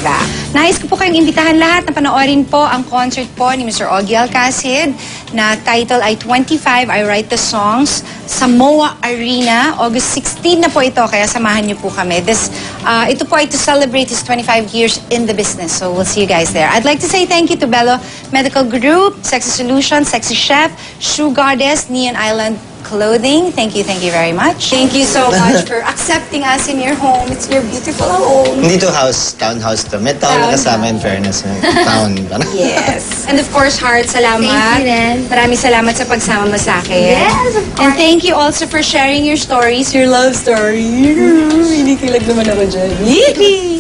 diba? Nais ko po kayong imbitahan lahat na panoorin po ang concert po ni Mr. Ogie Alcacid na title ay 25, I Write the Songs sa MOA Arena. August 16 na po ito, kaya samahan niyo po kami. Ito po ay to celebrate his 25 years in the business. So we'll see you guys there. I'd like to say thank you to Bello Medical Group, Sexy Solutions, Sexy Chef, Shoe Goddess, Neon Island Clothing. Thank you very much. Thank you so much for accepting us in your home. It's your beautiful home. Hindi to house, townhouse to. May town na kasama in fairness. Town. Yes. And of course, Heart, salamat. Thank you rin. Maraming salamat sa pagsama mo sa akin. Yes, of course. And thank you also for sharing your stories, your love story. Hinikilag naman ako dyan.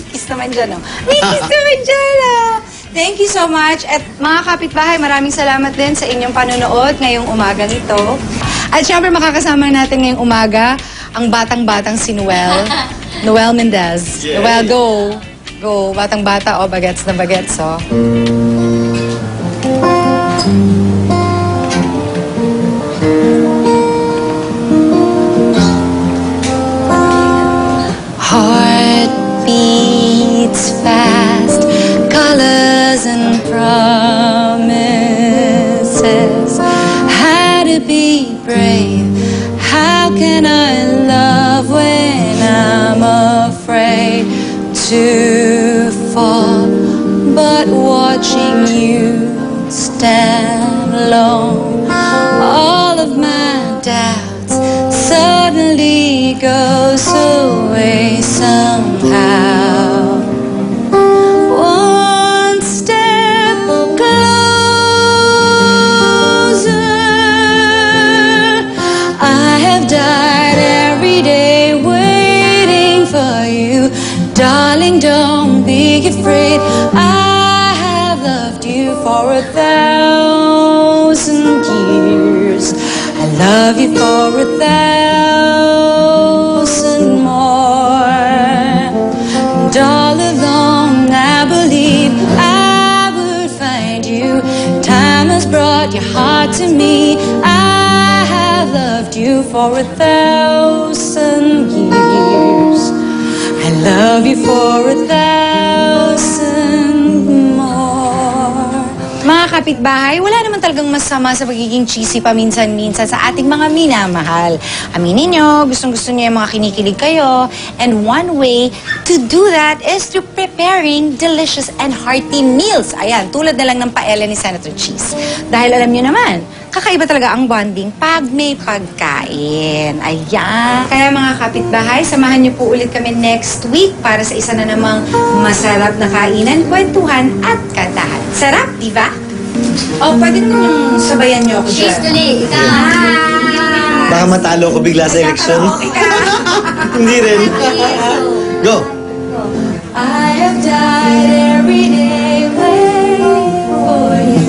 Kiss naman dyan, oh. May kiss naman dyan, oh. Thank you so much. At mga kapitbahay, maraming salamat din sa inyong panonood ngayong umagang ito. At syempre makakasama natin ngayong umaga ang batang-batang si Noel. Noel Mendez. Yeah. Noel, go. Go. Batang-bata, oh, bagets na bagets, oh. Heart beats fast, colors and promises. Had to be brave. How can I love when I'm afraid to fall? But watching you stand alone, all of my doubts suddenly goes away somehow. One step closer. I have died every day waiting for you. Darling, don't be afraid. I have loved you for 1,000 years. I love you for 1,000 more. And all along I believe I would find you. Time has brought your heart to me. I have loved you for 1,000 years. I love you for 1,000 more. Mga kapitbahay, wala naman talagang masama sa pagiging cheesy paminsan-minsan sa ating mga minamahal. Aminin nyo, gustong-gusto nyo yung mga kinikilig kayo. And one way to do that is through preparing delicious and hearty meals. Ayan, tulad na lang ng paella ni Senator Cheese. Dahil alam nyo naman, kakaiba talaga ang bonding pag may pagkain. Ayan. Kaya mga kapitbahay, samahan niyo po ulit kami next week para sa isa na namang masarap na kainan, kwentuhan at kantahan. Sarap, di ba? O, pwede nung sabayan niyo ako dyan. Cheers today. Baka matalo ko bigla sa eleksyon. Hindi rin. Go! I have died every day waiting for you.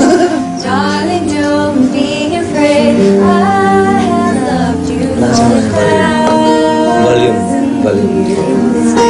Darling, don't be afraid. I have loved you for 1,000 Volume. years.